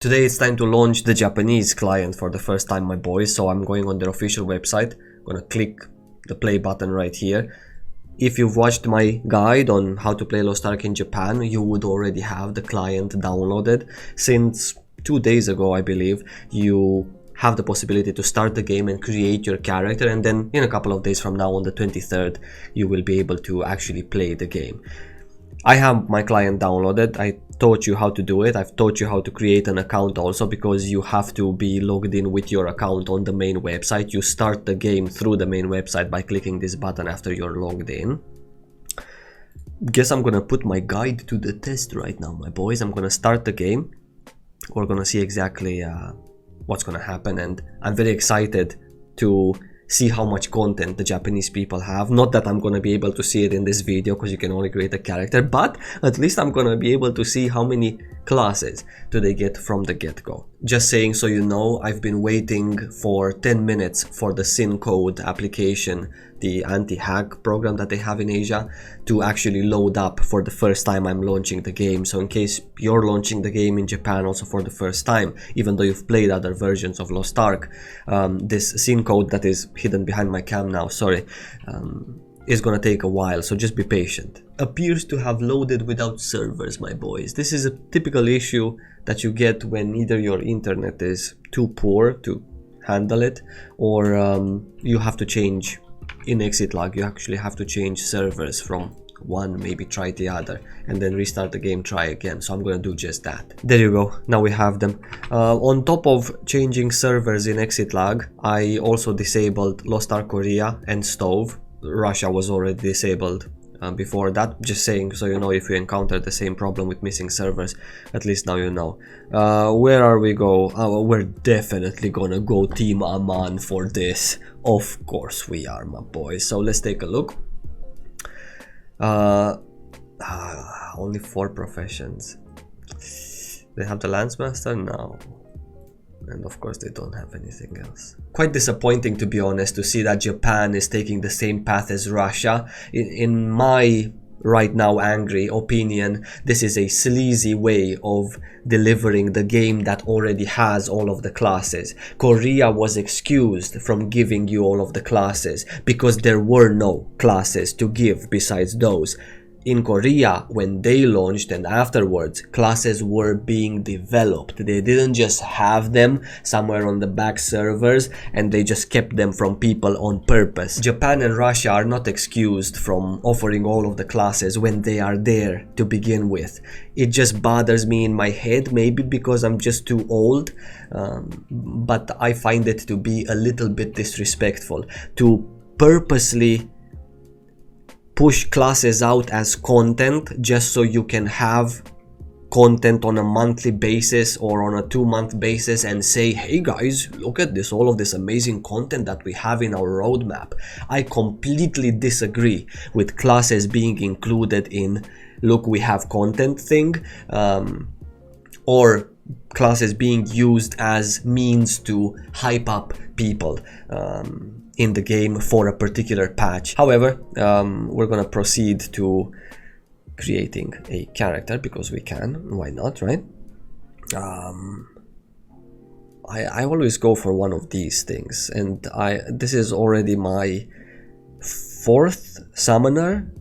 Today it's time to launch the Japanese client for the first time, my boys. So I'm going on their official website. I'm gonna click the play button right here. If you've watched my guide on how to play Lost Ark in Japan, you would already have the client downloaded. Since 2 days ago, I believe, you have the possibility to start the game and create your character, and then in a couple of days from now, on the 23rd, you will be able to actually play the game. I have my client downloaded. I taught you how to do it. I've taught you how to create an account also, because you have to be logged in with your account on the main website. You start the game through the main website by clicking this button after you're logged in. Guess I'm gonna put my guide to the test right now, my boys. I'm gonna start the game. We're gonna see exactly what's gonna happen, and I'm very excited to see how much content the Japanese people have. Not that I'm gonna be able to see it in this video, because you can only create a character, but at least I'm gonna be able to see how many classes do they get from the get-go. Just saying, so you know, I've been waiting for 10 minutes for the SYN code application, the anti-hack program that they have in Asia, to actually load up for the first time I'm launching the game. So in case you're launching the game in Japan also for the first time, even though you've played other versions of Lost Ark, this SYN code that is hidden behind my cam now, sorry, is gonna take a while, so just be patient. Appears to have loaded without servers, my boys. This is a typical issue that you get when either your internet is too poor to handle it, or you have to change in exit log. You actually have to change servers from one, maybe try the other, and then restart the game, try again. So I'm gonna do just that. There you go, now we have them. On top of changing servers in exit log, I also disabled Lost Ark Korea and Stove. Russia was already disabled before that. Just saying, so you know, if you encounter the same problem with missing servers, at least now you know. Where are we go? We're definitely gonna go Team Aman for this. Of course we are, my boys. So let's take a look. Only 4 professions. They have the Lancemaster? No. And of course they don't have anything else. Quite disappointing, to be honest, to see that Japan is taking the same path as Russia. In my right now angry opinion, this is a sleazy way of delivering the game that already has all of the classes. Korea was excused from giving you all of the classes because there were no classes to give besides those. In Korea, when they launched and afterwards, classes were being developed. They didn't just have them somewhere on the back servers and they just kept them from people on purpose. Japan and Russia are not excused from offering all of the classes when they are there to begin with. It just bothers me in my head, maybe because I'm just too old, but I find it to be a little bit disrespectful to purposely push classes out as content just so you can have content on a monthly basis or on a 2-month basis and say, hey guys, look at this, all of this amazing content that we have in our roadmap. I completely disagree with classes being included in look, we have content thing, or classes being used as means to hype up people in the game for a particular patch. However, we're gonna proceed to creating a character because we can. Why not, right? I always go for one of these things, and this is already my 4th summoner,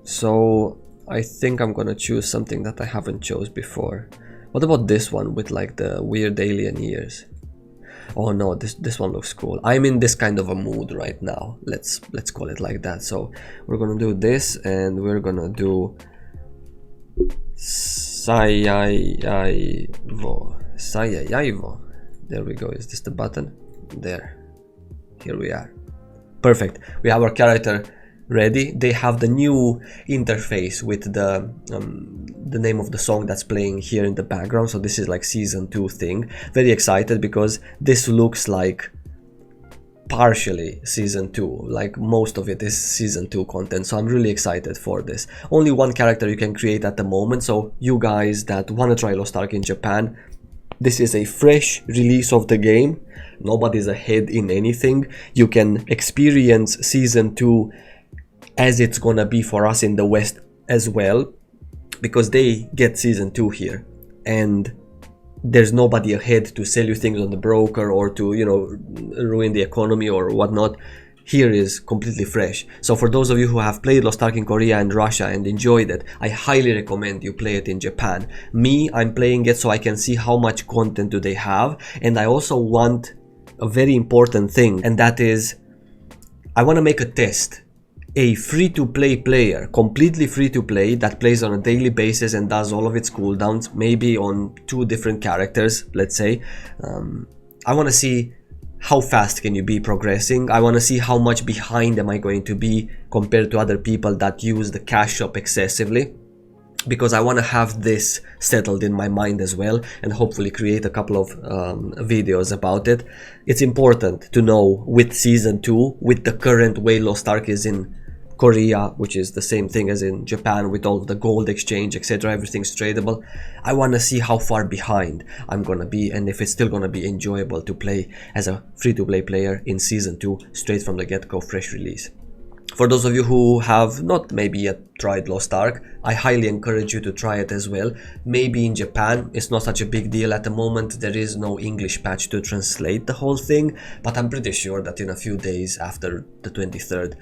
so I think I'm gonna choose something that I haven't chose before. What about this one with like the weird alien ears? Oh no, this one looks cool. I'm in this kind of a mood right now. Let's call it like that. So we're gonna do this, and we're gonna do Sayaivo. There we go. Is this the button? There. Here we are. Perfect. We have our character ready. They have the new interface with the name of the song that's playing here in the background. So this is like season 2 thing. Very excited because this looks like partially season 2, like most of it is season 2 content, so I'm really excited for this. Only one character you can create at the moment, so you guys that want to try Lost Ark in Japan, this is a fresh release of the game. Nobody's ahead in anything. You can experience season 2 as it's gonna be for us in the West as well, because they get season 2 here, and there's nobody ahead to sell you things on the broker or to, you know, ruin the economy or whatnot. Here is completely fresh. So for those of you who have played Lost Ark in Korea and Russia and enjoyed it, I highly recommend you play it in Japan. Me, I'm playing it so I can see how much content do they have, and I also want a very important thing, and that is I want to make a test. A free-to-play player, completely free-to-play, that plays on a daily basis and does all of its cooldowns, maybe on 2 different characters, let's say. I want to see how fast can you be progressing. I want to see how much behind am I going to be compared to other people that use the cash shop excessively, because I want to have this settled in my mind as well, and hopefully create a couple of videos about it. It's important to know with Season 2, with the current way Lost Ark is in Korea, which is the same thing as in Japan with all the gold exchange, etc., everything's tradable. I want to see how far behind I'm gonna be, and if it's still gonna be enjoyable to play as a free-to-play player in Season 2 straight from the get-go, fresh release. For those of you who have not maybe yet tried Lost Ark, I highly encourage you to try it as well. Maybe in Japan it's not such a big deal at the moment, there is no English patch to translate the whole thing, but I'm pretty sure that in a few days after the 23rd,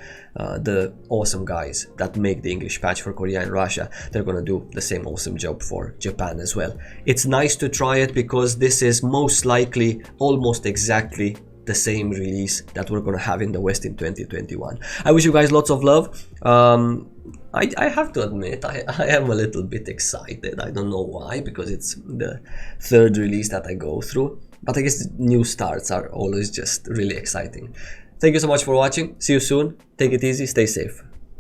the awesome guys that make the English patch for Korea and Russia, they're gonna do the same awesome job for Japan as well. It's nice to try it because this is most likely almost exactly the same release that we're gonna have in the West in 2021. I wish you guys lots of love. I have to admit, I am a little bit excited. I don't know why, because it's the 3rd release that I go through, but I guess new starts are always just really exciting. Thank you so much for watching. See you soon. Take it easy, stay safe.